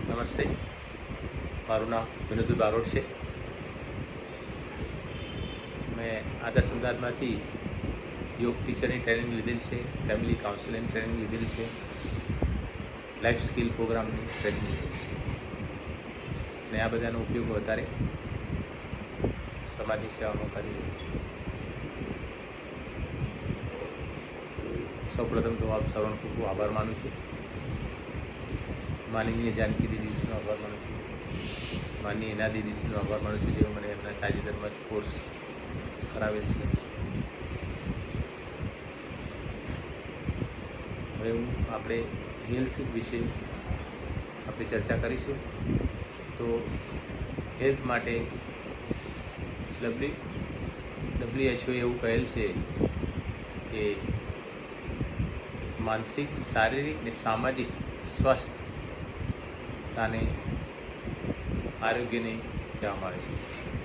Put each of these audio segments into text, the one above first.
નમસ્તે, મારું નામ વિનોદ બારોટ છે. મેં આદર્શ અમદાવાદમાંથી યોગ ટીચરની ટ્રેનિંગ લીધેલ છે, ફેમિલી કાઉન્સિલિંગ ટ્રેનિંગ લીધેલ છે, લાઈફ સ્કિલ પ્રોગ્રામની ટ્રેનિંગ લીધેલ છે. ને આ બધાનો ઉપયોગ વધારે સમાજની સેવામાં કરી રહ્યો છું. સૌપ્રથમ તો આપ સૌનો ખૂબ ખૂબ આભાર માનું છું. માનનીય જાનકી દીદીનો આભાર માનું છું. માનનીય એના દીદીનો આભાર માનું છું, જેઓ મને એમના તાજેતરમાં જ કોર્સ કરાવેલ છે. હવે આપણે હેલ્થ વિશે આપણે ચર્ચા કરીશું. તો હેલ્થ માટે WHO એવું કહેલ છે કે માનસિક, શારીરિક અને સામાજિક સ્વાસ્થ્યતાને આરોગ્યને કહેવામાં આવે છે.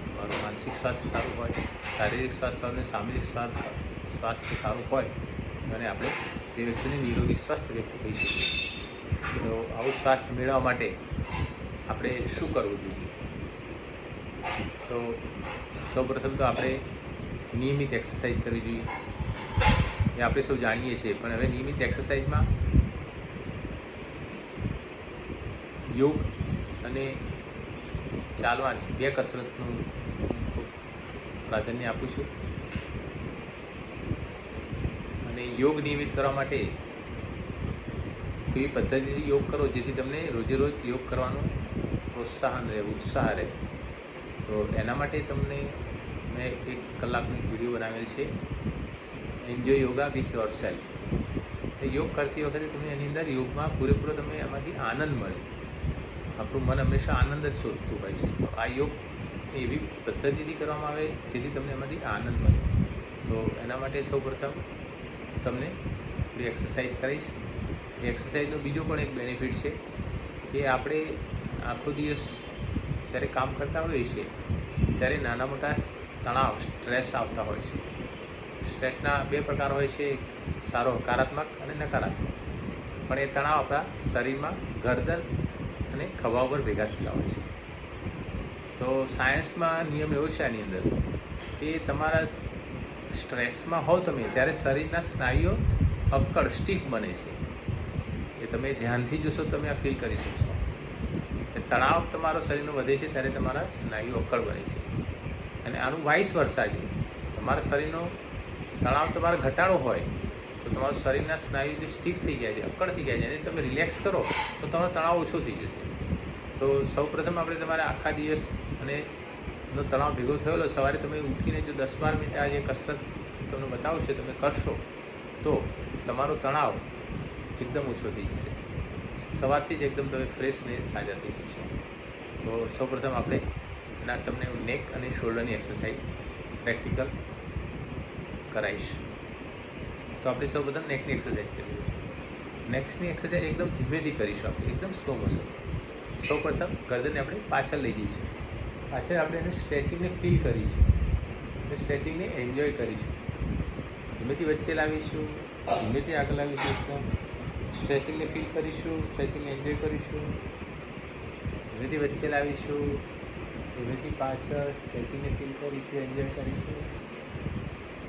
તમારું માનસિક સ્વાસ્થ્ય સારું હોય, શારીરિક સ્વાસ્થ્ય અને સામાજિક સ્વાસ્થ્ય સારું હોય અને આપણે તે વ્યક્તિને નિરોગી સ્વસ્થ વ્યક્તિ કહી શકીએ. તો આવું સ્વાસ્થ્ય મેળવવા માટે આપણે શું કરવું જોઈએ? તો સૌપ્રથમ તો આપણે નિયમિત એક્સરસાઇઝ કરવી જોઈએ. એ આપણે સૌ જાણીએ છીએ, પણ હવે નિયમિત એક્સરસાઇઝમાં યોગ અને ચાલવાની બે કસરતનું ખૂબ પ્રાધાન્ય આપું છું. અને યોગ નિયમિત કરવા માટે એવી પદ્ધતિથી યોગ કરો જેથી તમને રોજે રોજ યોગ કરવાનું પ્રોત્સાહન રહે, ઉત્સાહ રહે. તો એના માટે તમને મેં 1 કલાકનો એક વિડીયો બનાવેલ છે, enjoy yoga with yourself. એ યોગ કરતી વખતે તમને એની અંદર યોગમાં પૂરેપૂરો તમને એમાંથી આનંદ મળે. આપણું મન હંમેશા આનંદ જ શોધતું હોય છે. તો આ યોગ એવી પદ્ધતિથી કરવામાં આવે જેથી તમને એમાંથી આનંદ મળે. તો એના માટે સૌપ્રથમ તમને થોડી એક્સરસાઇઝ કરીશ. એ એક્સરસાઇઝનો બીજો પણ એક બેનિફિટ છે કે આપણે આખો દિવસ જ્યારે કામ કરતા હોઈએ છીએ ત્યારે નાના મોટા તણાવ, સ્ટ્રેસ આવતા હોય છે. સ્ટ્રેસના 2 પ્રકાર હોય છે, સારો હકારાત્મક અને નકારાત્મક. પણ એ તણાવ આપણા શરીરમાં ગરદન અને ખભા ઉપર ભેગા થતા હોય છે. તો સાયન્સમાં નિયમ એવો છે આની અંદર કે તમારા સ્ટ્રેસમાં હોવ તમે ત્યારે શરીરના સ્નાયુઓ અક્કડ, સ્ટીફ બને છે. એ તમે ધ્યાનથી જોશો તમે આ ફીલ કરી શકશો. તણાવ તમારો શરીરનો વધે છે ત્યારે તમારા સ્નાયુઓ અક્કડ બને છે. અને આનું વાઇસ વર્સા છે. તમારા શરીરનો તણાવ તમારો ઘટાડો હોય તો તમારું શરીરના સ્નાયુ જે સ્ટીફ થઈ જાય છે, અક્કડ થઈ જાય છે, અને તમે રિલેક્સ કરો તો તમારો તણાવ ઓછો થઈ જશે. તો સૌપ્રથમ આપણે તમારા આખા દિવસ અને નો તણાવ ભેગો થયેલો સવારે તમે ઉઠીને જો 10-12 મિનિટ આ જે કસરત તમને બતાવશે તમે કરશો તો તમારો તણાવ એકદમ ઓછો થઈ જશે. સવારથી જ એકદમ તમે ફ્રેશ ને તાજા થઈ શકશો. તો સૌપ્રથમ આપણે એના તમને નેક અને શોલ્ડરની એક્સરસાઇઝ પ્રેક્ટિકલ કરાવીશ. તો આપણે સૌપ્રથમ નેકની એક્સરસાઇઝ કરીએ છીએ. નેક્સની એક્સરસાઇઝ એકદમ ધીમેથી કરીશું. આપણે એકદમ સ્લો મોશન. સૌપ્રથમ ગરદનને આપણે પાછળ લઈ જઈશું. પાછળ આપણે એને સ્ટ્રેચિંગને ફીલ કરીશું અને સ્ટ્રેચિંગને એન્જોય કરીશું. ધીમેથી વચ્ચે લાવીશું, ધીમેથી આગળ લાવીશું. એકદમ સ્ટ્રેચિંગને ફીલ કરીશું, સ્ટ્રેચિંગને એન્જોય કરીશું. ધીમેથી વચ્ચે લાવીશું, ધીમેથી પાછળ સ્ટ્રેચિંગને ફીલ કરીશું, એન્જોય કરીશું.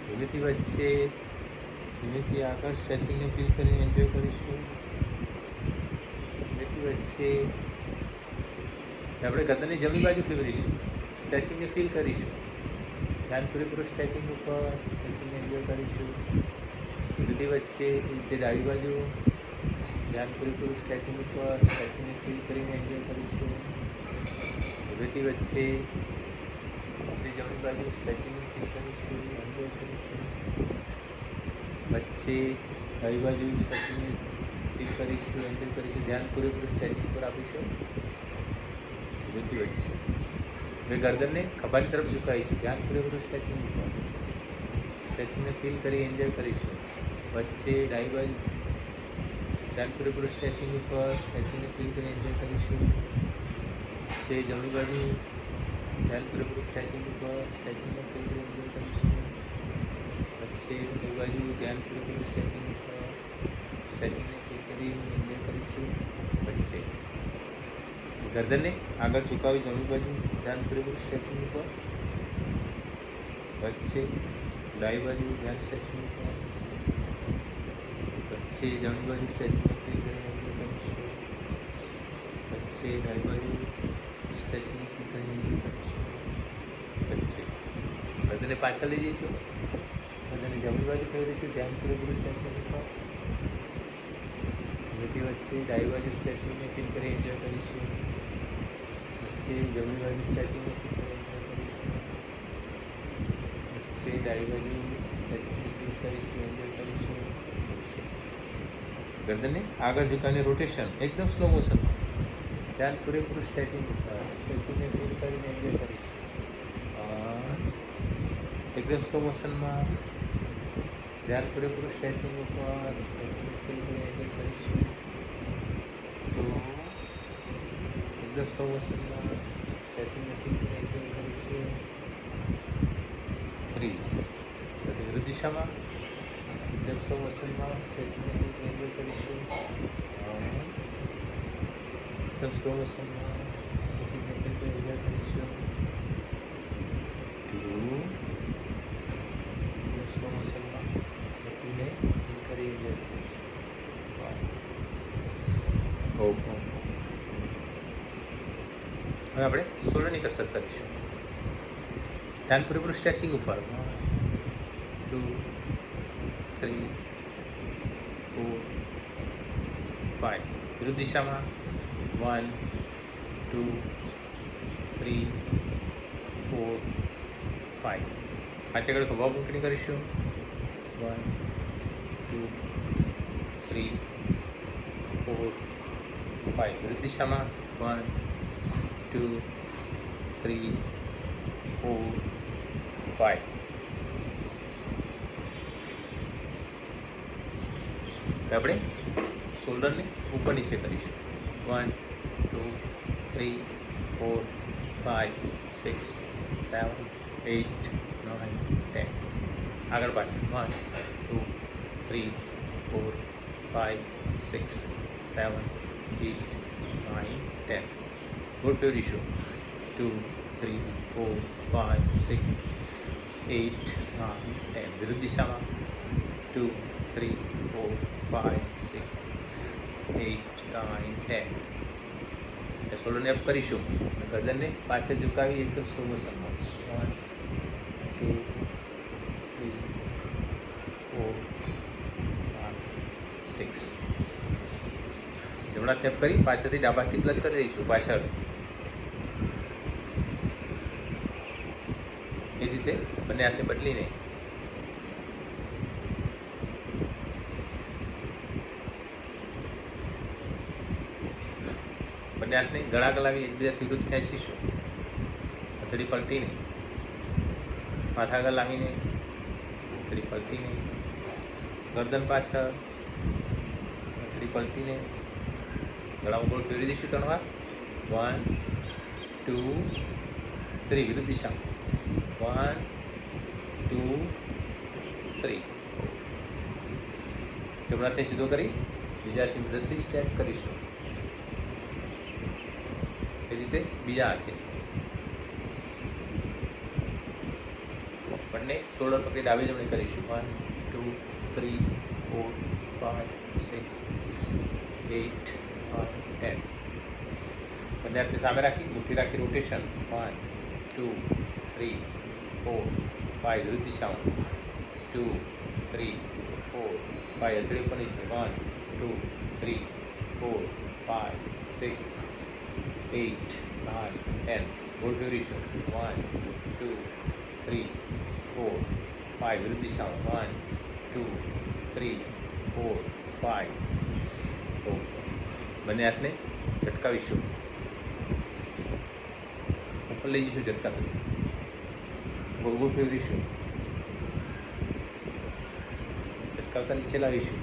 ધીમેથી વચ્ચે, ધીમેથી આગળ સ્ટ્રેચિંગને ફીલ કરીને એન્જોય કરીશું. ધીમેથી વચ્ચે આપણે ગરદનની જમણી બાજુ ફેરવીશું, સ્ટ્રેચિંગને ફીલ કરીશું. ધ્યાન પૂરેપૂરું સ્ટ્રેચિંગ ઉપર, સ્ટ્રેચિંગને એન્જોય કરીશું. ધીમેથી વચ્ચે રીતે ડાબી બાજુ ધ્યાન પૂરેપૂરું સ્ટ્રેચિંગ ઉપર, સ્ટ્રેચિંગને ફીલ કરીને એન્જોય કરીશું. ધીમેથી વચ્ચે જમણી બાજુ સ્ટ્રેચિંગને ફીલ કરીશું, એન્જોય કરીશું. વચ્ચે ડાબી બાજુ સ્ટ્રેચિંગને ફીલ કરીશું, એન્જોય કરીશું. ધ્યાન પૂરેપૂરું સ્ટ્રેચિંગ પર આપીશું. ધીમેથી વચ્ચે હવે ગરદનને ખભાની તરફ ઝુકાવીશું. ધ્યાન પૂરેપૂરું સ્ટ્રેચિંગ ઉપર, સ્ટ્રેચિંગને ફીલ કરી એન્જોય કરીશું. વચ્ચે ડાબી બાજુ ધ્યાન પૂરેપૂરું સ્ટ્રેચિંગ ઉપર, સ્ટ્રેચિંગને ફીલ કરી એન્જોય કરીશું. વચ્ચે જમણી બાજુ ધ્યાન પૂરેપૂરું સ્ટ્રેચિંગ ઉપર, સ્ટ્રેચિંગને ફીલ કરી એન્જોય કરીશું. વચ્ચે ડાબી બાજુ ધ્યાન પૂરેપૂરું સ્ટ્રેચિંગ ઉપર, સ્ટ્રેચિંગને ફીલ કરી એન્જોય કરીશું. વચ્ચે ગરદનને આગળ ઝુકાવી જમણી બાજુ ધ્યાન પૂરેપૂરું સ્ટ્રેચિંગ ઉપર. વચ્ચે ડાબી બાજુ ધ્યાન સ્ટ્રેચિંગ ઉપર. વચ્ચે જમણી બાજુ સ્ટ્રેચિંગ કરીશું. વચ્ચે ડાબી બાજુ સ્ટ્રેચિંગ કરીશું. વચ્ચે ગરદનને પાછળ લઈ જઈશું. ગરદનને જમણી બાજુ ફેરવીશું. ધ્યાન પૂરેપૂરું સ્ટ્રેચિંગ ઉપર. વચ્ચે ડાબી બાજુ સ્ટ્રેચિંગને ફીલ કરી એન્જોય કરીશું. વચ્ચે જમણી બાજુ સ્ટ્રેચિંગને ફીલ કરી એન્જોય કરીશું. વચ્ચે ડાબી બાજુ સ્ટ્રેચિંગને ફીલ કરીશું, એન્જોય કરીશું. વચ્ચે ગરદનને આગળ ઝુકાવીને રોટેશન એકદમ સ્લો મોશનમાં. ધ્યાન પૂરેપૂરું સ્ટ્રેચિંગ ઉપર. સ્ટ્રેચિંગને ફીલ કરીને એન્જોય કરીશું. એકદમ સ્લો મોશનમાં ધ્યાન પૂરેપૂરું સ્ટ્રેચિંગ ઉપર. સ્ટ્રેચિંગ ફીલ કરીને એન્જોય કરીશું. તો એકદમ સ્લો મોશનમાં સ્ટ્રેચિંગને ફીલ કરીને એન્જોય કરીશું. 3 વિરુદ્ધ દિશામાં એકદમ સ્લો મોશનમાં સ્ટ્રેચિંગને ફીલ કરીને એન્જોય કરીશું. એકદમ સ્લો મોશનમાં સ્ટ્રેચિંગને ફીલ કરીને એન્જોય કરીશું. 2 એકદમ સ્લો મોશનમાં સ્ટ્રેચિંગને ફીલ કરી એન્જોય કરીશું. 1 હવે આપણે શોલ્ડરની કસરત કરીશું. ધ્યાન પૂરેપૂરું સ્ટ્રેચિંગ ઉપર. 1 2 3 4 5 વિરુદ્ધ દિશામાં. 1 2 3 4 5 પાંચ આગળ ખભા મૂકીને કરીશું. 1 2 3 4 5 વિરુદ્ધ દિશામાં. 1 2 3 4 5 આપણે શોલ્ડરને ઉપર નીચે કરીશું. 1 2 3 4 5 6 7 8 9 10 આગળ પાછળ. 1 2 3 4 5 6 7 8 9 10 ગોળ ફેરવીશું. 2 3 4 5 6 8 9 10 વિરુદ્ધ દિશામાં. 2 3 4 5 6 8 9 10 શોલ્ડરને અપ કરીશું. ગરદનને પાછળ ઝુકાવી એકદમ સ્લો મોશનમાં. 1 2 3 4 5 6 જમણા ટેપ કરી પાછળથી ડાબા હાથથી ક્લચ કરી દઈશું. પાછળ એ રીતે બંને હાથને બદલીને બંને હાથને ગળા ગલાવી એકબીજાથી વિરુદ્ધ ખેંચીશું. હથેળી પલટીને માથા આગળ લાવીને હથેળી પલટીને ગરદન પાછળ હથેળી પલટીને ગળામાં ગોળ ફેરવી દઈશું 3 વાર. 1 2 3 વિરુદ્ધ દિશામાં. 1 2 3 જમણા હાથને સીધો કરી બીજા હાથની મદદથી સ્ટ્રેચ કરીશું. એ રીતે બીજા હાથે બંને શોલ્ડર પકડી ડાબી જમણી કરીશું. 1 2 3 4 5 6 8 9 10 બંને હાથને સામે રાખી મુઠ્ઠી રાખી રોટેશન. 1 2 3 4 5 વિરુદ્ધ દિશામાં. 2 3 4 5 હથેળી ઉપર નીચે. 1 2 3 4 5 6 8 9 10 ગોળ ફેરવીશું. 1 2 3 4 5 વિરુદ્ધ દિશામાં. 1 2 3 4 5 બંને હાથને ઝટકાવીશું. ઉપર લઈ જઈશું ઝટકાવી. ગોળ ગોળ ફેરવીશું. ઝટકાવતા નીચે લાવીશું.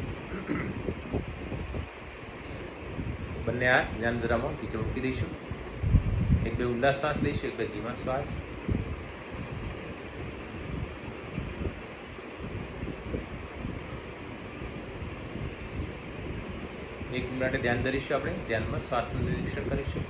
બંને હાથ ધ્યાન મુદ્રામાં નીચે મૂકી દઈશું. 1-2 ઊંડા શ્વાસ લઈશું, 1-2 ધીમા શ્વાસ. એક મિનિટ ધ્યાન ધરીશું. આપણે ધ્યાનમાં શ્વાસનું નિરીક્ષણ કરીશું.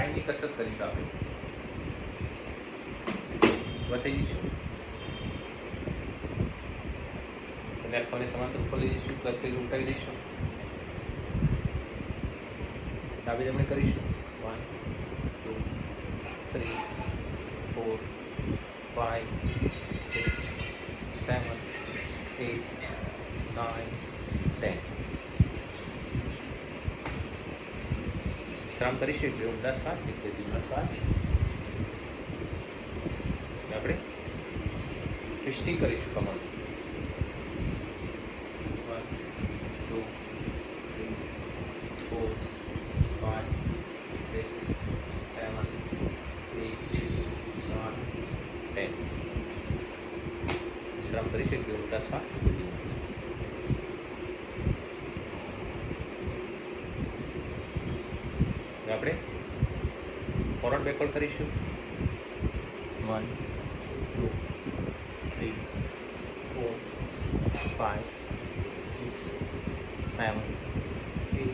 સ્પાઇનની કસરત કરીશું આપણે. ઊભા થઈ જઈશું, લેફ્ટ પગને સમાંતર ઉપર લઈ જઈશું, ક્લચ કરી ઉલટાવી દઈશું, ડાબી જમણે કરીશું. 1 2 3 4 5 6 7 8 9 10. વિશ્રામ કરીશું. બે ઊંડા શ્વાસ, એક બે ધીમા શ્વાસ. આપણે ટ્વિસ્ટિંગ કરીશું કમર. 1 2 3 4 5 6 7 8 9 10. વિશ્રામ કરીશું. બે ઊંડા શ્વાસ, એક બે ધીમા શ્વાસ. આપણે ફોરવર્ડ બેકવર્ડ કરીશું. 1 2 3 4 5 6 7 8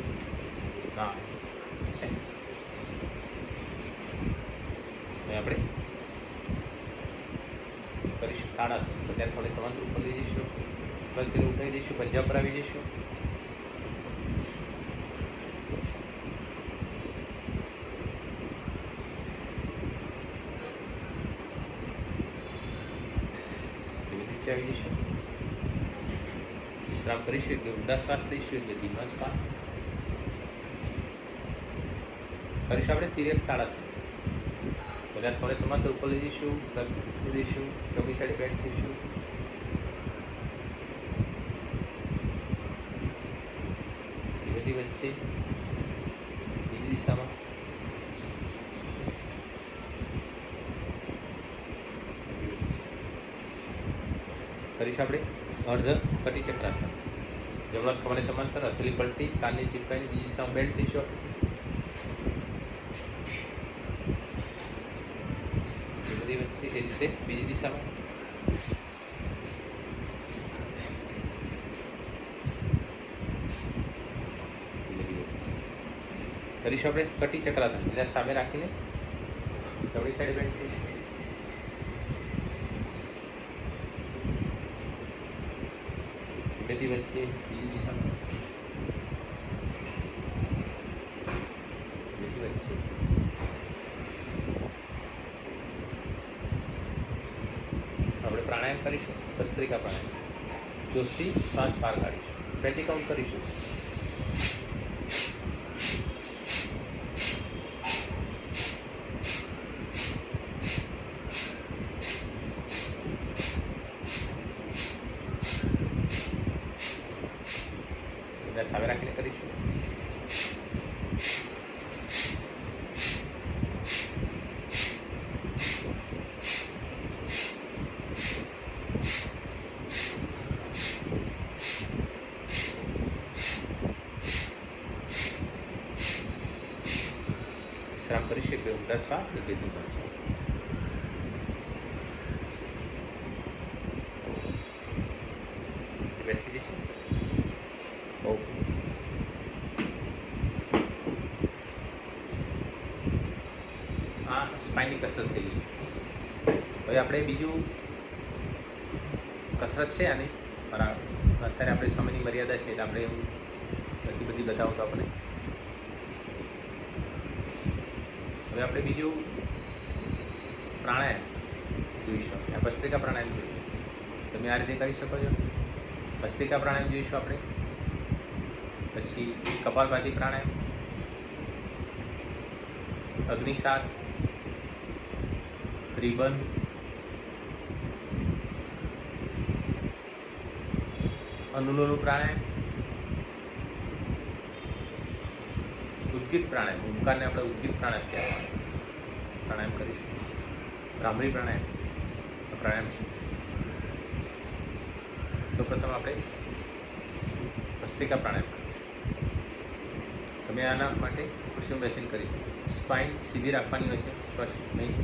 9 10. આપણે કરીશું તાળાસન. ત્યારે થોડી સમાંતર ઉપર લઈ જઈશું, બસ કરી ઉઠાવી દઈશું, પંજા પર આવી જઈશું. આવી જઈશું. વિશ્રામ કરીશું. એટલે ઊંડા શ્વાસ લઈશું, એટલે ધીમા શ્વાસ કરીશું. આપણે તિર્યક તાળાસન. બધા થોડે સમાંતર ઉપર લઈ જઈશું, પ્લસ લઈ દઈશું, જમણી સાઈડે બેન્ડ થઈશું. બધી વચ્ચે બીજી દિશામાં કરીશું. આપણે અર્ધ કટી ચક્રાસન. જમણા ખભાને સમાંતર, હથેળી પલટી, કાનની ચીપકાઈને બીજી દિશામાં બેન્ડ થઈશું. બધી વચ્ચે એ રીતે બીજી દિશામાં કરીશું. આપણે કટી ચક્રાસન. બીજા સામે રાખીને જમણી સાઈડે બેન્ડ થઈશું. બેથી વચ્ચે બીજી દિશામાં બેથી વચ્ચે. આપણે પ્રાણાયામ કરીશું. ભસ્ત્રિકા પ્રાણાયામ. જોશથી શ્વાસ બહાર કાઢીશું. 20 કાઉન્ટ કરીશું. સામે રાખીને કરીશું. વિશ્રામ કરીશું. બે ઊંડા શ્વાસ, બે ધીમા શ્વાસ. બેસી જઈશું. ઓકે. સ્પાઇનની કસરત થઈ ગઈ. હવે આપણે બીજું કસરત છે આની, બરાબર. અત્યારે આપણે સમયની મર્યાદા છે, એટલે આપણે એવું નથી બધી બતાવું તો આપણે. હવે આપણે બીજું પ્રાણાયામ જોઈશું. ભસ્ત્રિકા પ્રાણાયામ જોઈશું. તમે આ રીતે કરી શકો છો. ભસ્ત્રિકા પ્રાણાયામ જોઈશું આપણે. પછી કપાલભાતી પ્રાણાયામ, અગ્નિસાત, ત્રિબંધ, અનુલોમ પ્રાણાયામ, ઉદ્ગીત પ્રાણાયામ. ઓમકારને આપણે ઉદ્ગીત પ્રાણાયામ કહેવાય. પ્રાણાયામ કરીશું. ભ્રામરી પ્રાણાયામ છે. સૌપ્રથમ આપણે ભસ્ત્રિકા પ્રાણાયામ કરીશું. તમે આના માટે કુશળ બેસીને કરી શકો. સ્પાઇન સીધી રાખવાની હોય છે, સ્પર્શ નહીં.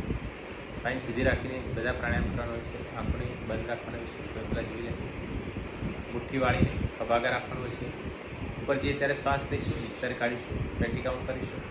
સ્પાઇન સીધી રાખીને બધા પ્રાણાયામ કરવાનો હોય છે. આંખોને બંધ રાખવાની હોય છે. પહેલાં જોઈ લે. મુઠ્ઠી વાળીને ખભાગા રાખવાનું હોય છે. ઉપર જે ત્યારે શ્વાસ લઈશું, ત્યારે કાઢીશું. 20 કાઉન્ટ કરીશું.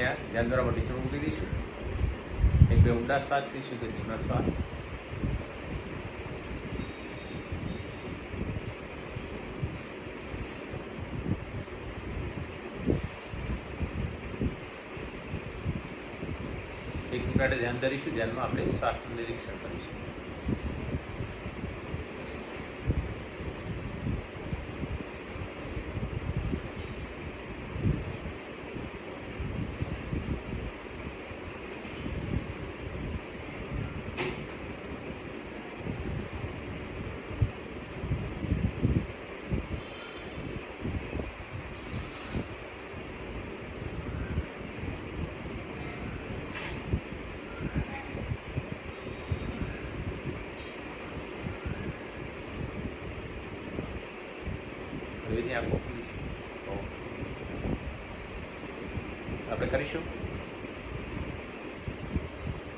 બંને હાથ ધ્યાન દ્વારા મોટી ચમક મૂકી દઈશું. એક બે ઊંડા શ્વાસ લઈશું, કે ધીમા શ્વાસ. એક મિનિટ માટે ધ્યાન ધરીશું. ધ્યાનમાં આપણે શ્વાસનું નિરીક્ષણ કરીશું. હવેની આંખો ખોલીશું. આપણે કરીશું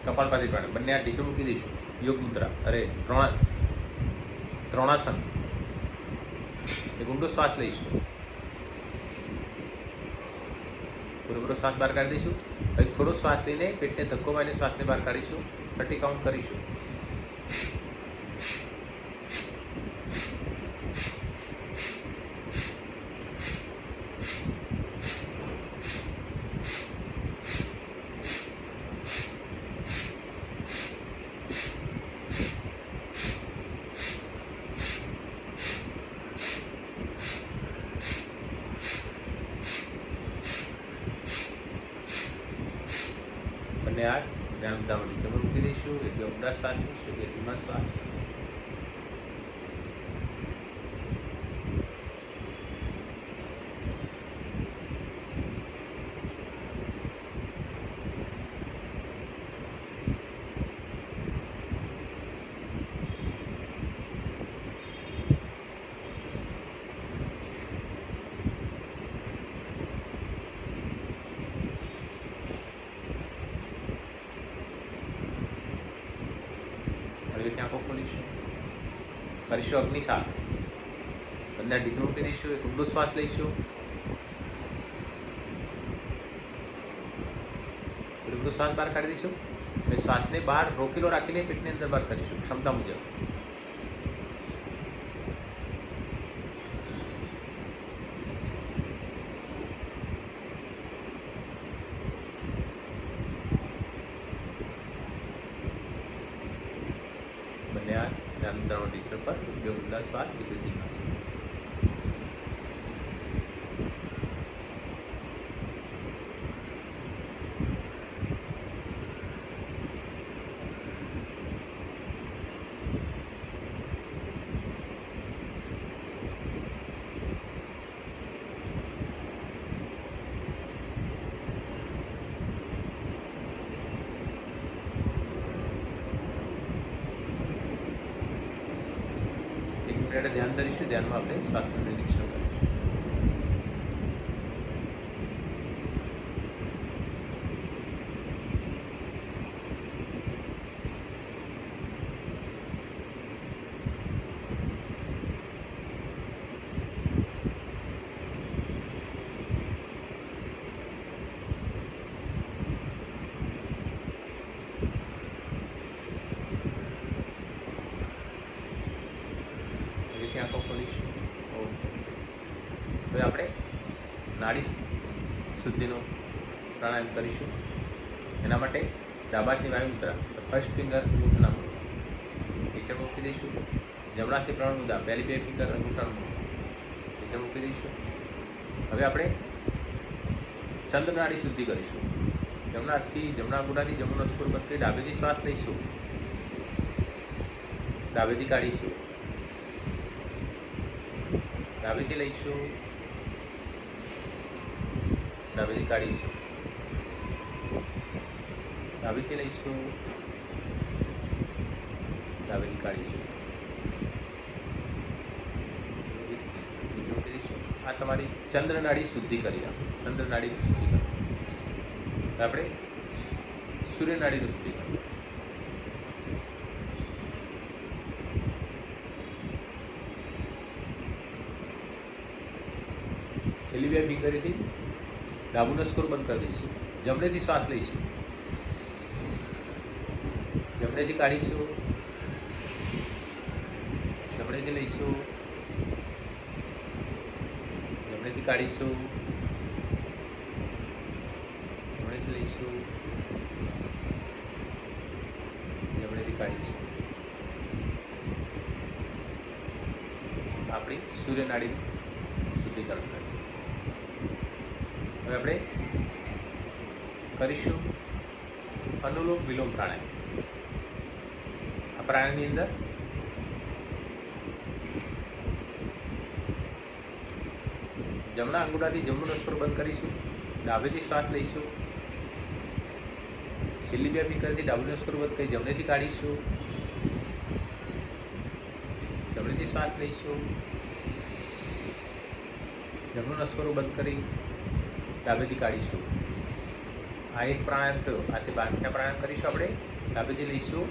કપાલભાતી પ્રાણાયામ. બંને હાથ નીચે મૂકી દઈશું. યોગ મુદ્રા, ત્રણાસન. એક ઊંડો શ્વાસ લઈશું. પૂરેપૂરો શ્વાસ બહાર કાઢી દઈશું. હવે થોડો શ્વાસ લઈને પેટને ધક્કો મારીને શ્વાસને બહાર કાઢીશું. 30 કાઉન્ટ કરીશું. બંને હાથ ધ્યાન ઉદામણી ચમર મૂકી દઈશું. એક બે ઊંડા શ્વાસ લઈશું, કે ધીમા શ્વાસ. આંખો ખોલીશું. કરીશું અગ્નિશાળ. બંને ઢીચણ મૂકી દઈશું. એક ઊંડો શ્વાસ લઈશું. ઊંડો શ્વાસ બહાર કાઢી દઈશું. હવે શ્વાસને બહાર રોકેલો રાખીને પેટની અંદર બહાર કરીશું ક્ષમતા મુજબ. બંને હાથ ધ્યાન ઉદાહરણ ટીચર પર. બે ઊંડા શ્વાસ, એક બે ધીમા શ્વાસ. ધ્યાન ધરીશું. ધ્યાનમાં આપણે શ્વાસનું નિરીક્ષણ કરીશું. આંખો ખોલીશું. હવે આપણે નાડી શુદ્ધિનું પ્રાણાયામ કરીશું. એના માટે ડાબા હાથની વાયુ મુદ્રા, ફર્સ્ટ ફિંગર અંગૂઠાના મૂળ નીચે મૂકી દઈશું. જમણાથી પ્રાણ મુદ્રા, પહેલી બે ફિંગર અંગૂઠાનું મૂળ નીચે મૂકી દઈશું. હવે આપણે ચંદ્ર નાડી શુદ્ધિ કરીશું. જમણા હાથથી જમણા અંગૂઠાથી જમણો સ્કોર બત્રી ડાબેથી શ્વાસ લઈશું. ડાબેથી કાઢીશું. ડાબેથી લઈશું. ડાબેથી કાઢીશું. ડાબેથી લઈશું. ડાબેથી કાઢીશું. આ તમારી ચંદ્રનાડી શુદ્ધિ કરી. ચંદ્રનાડીની શુદ્ધિ કરી. આપણે સૂર્યનાડીનું શુદ્ધિ કરીએ. છેલ્લી બે ફિંગરથી ડાબુ નસકોર બંધ કરી દઈશું. જમણેથી શ્વાસ લઈશું, જમણેથી કાઢીશું, જમણેથી લઈશું, જમણેથી કાઢીશું, જમણેથી લઈશું, જમણેથી કાઢીશું. આપણી સૂર્યનાડીનું શુદ્ધિકરણ કરીએ. હવે આપણે કરીશું અનુલોમ વિલોમ પ્રાણાયામ. આ પ્રાણાયામની અંદર જમણા અંગૂઠાથી જમણું નસકોર બંધ કરીશું, ડાબેથી શ્વાસ લઈશું, છેલ્લી બે ફિંગરથી ડાબું નસકોર બંધ કરી જમણેથી કાઢીશું, જમણેથી શ્વાસ લઈશું, જમણું નસકોર બંધ કરી ડાબેથી કાઢીશું. આ એક પ્રાણાયામ થયો. આથી બાકીના પ્રાણાયામ કરીશું. આપણે ડાબેથી લઈશું,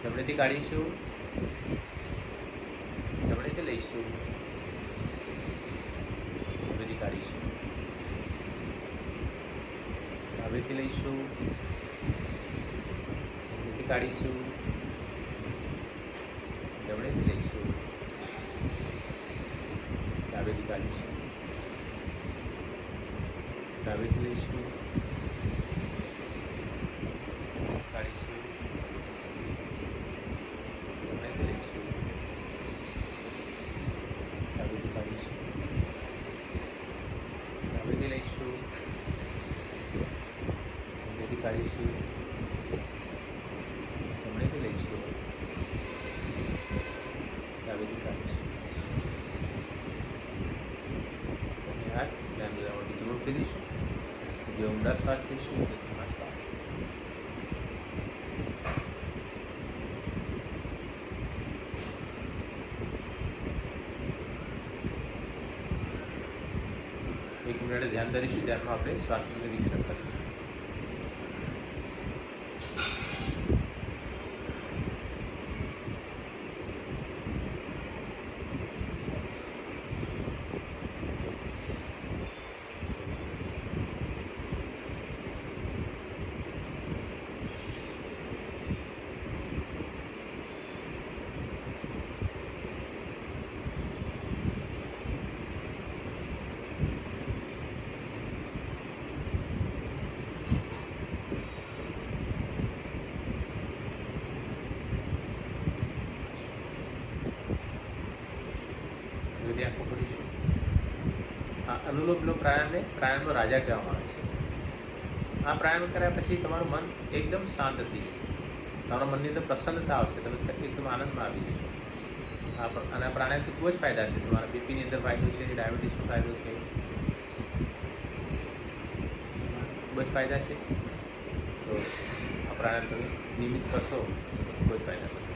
જમણેથી કાઢીશું, જમણેથી લઈશું, જમણેથી કાઢીશું, ડાબેથી લઈશું, જમણેથી કાઢીશું, જમણેથી લઈશું, ડાબેથી કાઢીશું, ડાબેથી લઈશું, કાઢીશું, જમણેથી લઈશું, ડાબેથી કાઢીશું, ડાબેથી લઈશું, જમણેથી કાઢીશું, જમણેથી લઈશું, ડાબેથી કાઢીશું. અને હાથ ધ્યાન લેવાથી જમણું કરી દઈશું. જે ઊંડા શ્વાસ લઈશું તે ધીમા શ્વાસ. એક મિનિટ ધ્યાન ધરીશું. ત્યારમાં આપણે શ્વાસનું નિરીક્ષણ કરીશું. આંખો કરીશું. આ અનુલોમ વિલોમ પ્રાણાયામને પ્રાણાયામનો રાજા કહેવામાં આવે છે. આ પ્રાણાયામ કર્યા પછી તમારું મન એકદમ શાંત થઈ જશે. તમારા મનની અંદર પ્રસન્નતા આવશે. તમે એકદમ આનંદમાં આવી જશો. અને આ પ્રાણાયામથી ખૂબ જ ફાયદા છે. તમારા બીપીની અંદર ફાયદો છે, ડાયાબિટીસનો ફાયદો છે, ખૂબ જ ફાયદા છે. તો આ પ્રાણાયામ તમે નિયમિત કરશો તો ખૂબ જ ફાયદા થશે.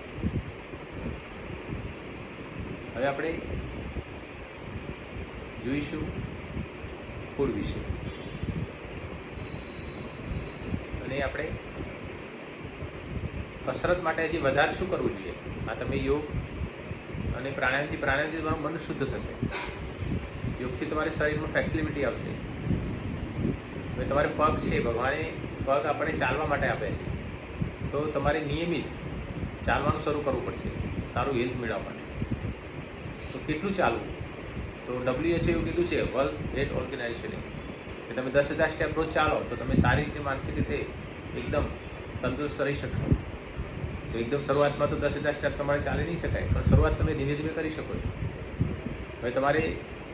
હવે આપણે જોઈશું ફૂડ વિશે. અને આપણે કસરત માટે હજી વધારે શું કરવું જોઈએ? આ તમે યોગ અને પ્રાણાયામથી તમારું મન શુદ્ધ થશે. યોગથી તમારા શરીરમાં ફ્લેક્સિબિલિટી આવશે. હવે તમારે પગ છે, ભગવાને પગ આપણે ચાલવા માટે આપે છે. તો તમારે નિયમિત ચાલવાનું શરૂ કરવું પડશે સારું હેલ્થ મેળવવા માટે. તો કેટલું ચાલવું? તો WHO એવું કીધું છે, વર્લ્ડ હેલ્થ ઓર્ગેનાઇઝેશને, કે તમે 10,000 સ્ટેપ રોજ ચાલો તો તમે સારી રીતે માનસિક રીતે એકદમ તંદુરસ્ત રહી શકશો. તો એકદમ શરૂઆતમાં તો 10,000 સ્ટેપ તમારે ચાલી નહીં શકાય, પણ શરૂઆત તમે ધીમે ધીમે કરી શકો છો. હવે તમારે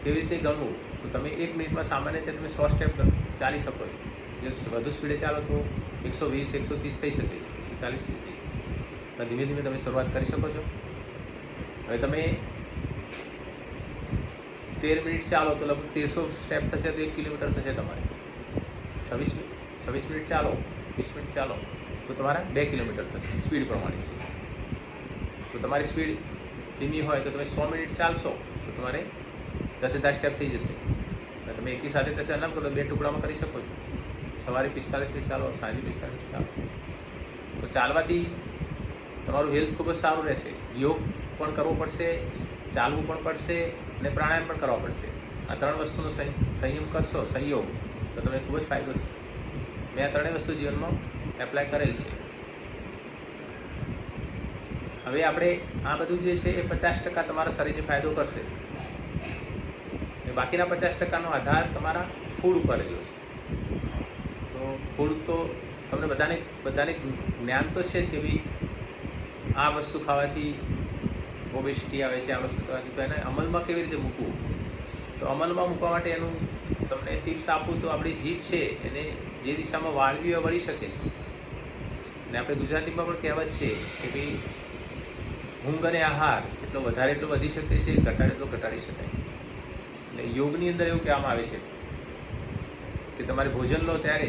કેવી રીતે ગણવું? તો તમે 1 મિનિટમાં સામાન્ય રીતે તમે 100 સ્ટેપ ચાલી શકો છો. જે વધુ સ્પીડે ચાલો તો 120, 130 થઈ શકે, 140 થઈ શકે. તો ધીમે ધીમે તમે શરૂઆત કરી શકો છો. હવે તમે 13 મિનિટ ચાલો તો લગભગ 1300 સ્ટેપ થશે, તો 1 કિલોમીટર થશે તમારે. 26 મિનિટ ચાલો, 20 મિનિટ ચાલો તો તમારા 2 કિલોમીટર થશે. સ્પીડ પ્રમાણે છે. તો તમારી સ્પીડ ધીમી હોય તો તમે 100 મિનિટ ચાલશો તો તમારે 10,000 સ્ટેપ થઈ જશે. અને તમે એકી સાથે થશે અલગ કરો, 2 ટુકડામાં કરી શકો છો. સવારે 45 મિનિટ ચાલો, સાંજે 45 મિનિટ ચાલો. તો ચાલવાથી તમારું હેલ્થ ખૂબ જ સારું રહેશે. યોગ પણ કરવો પડશે, ચાલવું પણ પડશે અને પ્રાણાયામ પણ કરવા પડશે. આ 3 વસ્તુનો સંયમ કરશો, સંયોગ, તો તમને ખૂબ જ ફાયદો થશે. મેં આ ત્રણેય વસ્તુ જીવનમાં એપ્લાય કરેલ છે. હવે આપણે આ બધું જે છે એ 50% તમારા શરીરને ફાયદો કરશે. એ બાકીના 50%નો આધાર તમારા ફૂડ ઉપર રહ્યો છે. તો ફૂડ તો તમને બધાને જ્ઞાન તો છે જ કે ભાઈ આ વસ્તુ ખાવાથી ઓબેસિટી આવે છે, આ વસ્તુ ખાવાથી, તો એને અમલમાં કેવી રીતે મૂકવું? તો અમલમાં મૂકવા માટે એનું તમને ટિપ્સ આપું તો આપણી જીભ છે એને જે દિશામાં વાળવી હોય વળી શકે છે. અને આપણે ગુજરાતીમાં પણ કહેવત છે કે ભાઈ ઊંઘ અને આહાર એટલો વધારે એટલો વધી શકે છે, ઘટાડે એટલો ઘટાડી શકાય છે. એટલે યોગની અંદર એવું કહેવામાં આવે છે કે તમારે ભોજન લો ત્યારે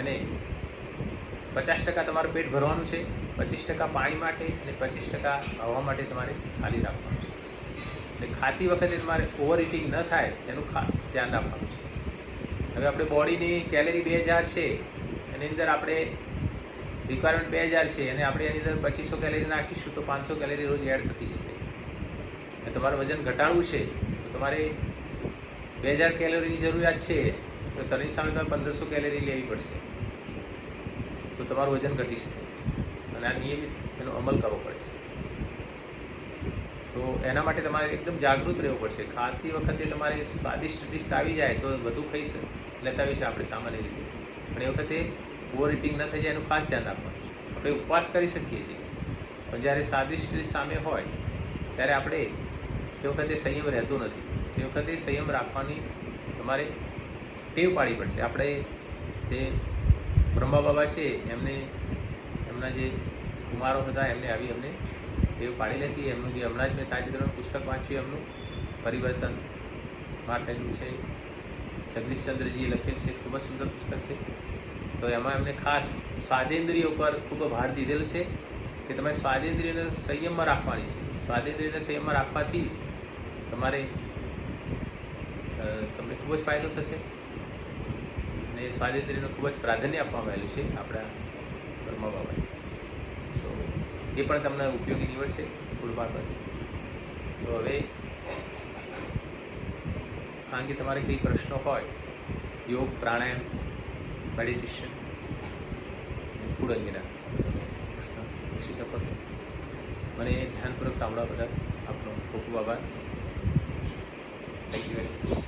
એને 50% તમારું પેટ ભરવાનું છે, 25% પાણી માટે અને 25% હવા માટે તમારે ખાલી રાખવાનું છે. એટલે ખાતી વખતે તમારે ઓવર ઇટિંગ ન થાય એનું ખાસ ધ્યાન રાખવાનું છે. હવે આપણે બોડીની કેલેરી 2000 છે, એની અંદર આપણે રિક્વાયરમેન્ટ 2000 છે અને આપણે એની અંદર 2500 કેલેરી નાખીશું તો 500 કેલેરી રોજ એડ થતી જશે. અને તમારું વજન ઘટાડવું છે તો તમારે 2000 કેલેરીની જરૂરિયાત છે તો તેની સામે તમારે 1500 કેલેરી લેવી પડશે તો તમારું વજન ઘટી શકે છે. અને આ નિયમિત એનો અમલ કરવો પડે છે. તો એના માટે તમારે એકદમ જાગૃત રહેવું પડશે. ખાતી વખતે તમારે સ્વાદિષ્ટ ડિશ આવી જાય તો વધુ ખાઈ લેતા હોય છે આપણે સામાન્ય રીતે, પણ એ વખતે ઓવર ઇટિંગ ન થઈ જાય એનું ખાસ ધ્યાન રાખવાનું છે. આપણે ઉપવાસ કરી શકીએ છીએ, પણ જ્યારે સ્વાદિષ્ટ ડિશ સામે હોય ત્યારે આપણે એ વખતે સંયમ રહેતો નથી. એ વખતે સંયમ રાખવાની તમારે ટેવ પાડવી પડશે. આપણે જે બ્રહ્મા બાબા છે એમના જે કુમારો હતા એમને ટેવ પાડી હતી. એમનું જે હમણાં જ મેં તાજેતરમાં પુસ્તક વાંચ્યું એમનું પરિવર્તન માટેનું છે, જગદીશચંદ્રજીએ લખેલ છે, ખૂબ જ સુંદર પુસ્તક છે. તો એમાં એમને ખાસ સ્વાદેન્દ્રિય ઉપર ખૂબ ભાર દીધેલો છે કે તમે સ્વાદેન્દ્રિયને સંયમમાં રાખવાની છે. સ્વાદેન્દ્રિયને સંયમમાં રાખવાથી તમને ખૂબ જ ફાયદો થશે. અને સ્વાદેન્દ્રિયને ખૂબ જ પ્રાધાન્ય આપવામાં આવેલું છે આપણા બ્રહ્મા બાબાએ. તો એ પણ તમને ઉપયોગી નીવડશે ફૂડ બાબત. તો હવે આ અંગે તમારે કંઈ પ્રશ્નો હોય, યોગ, પ્રાણાયામ, મેડિટેશન, ફૂડ અંગેના તમે પ્રશ્ન પૂછી શકો છો. મને ધ્યાનપૂર્વક સાંભળવા બદલ આપનો ખૂબ ખૂબ આભાર. Thank you very much.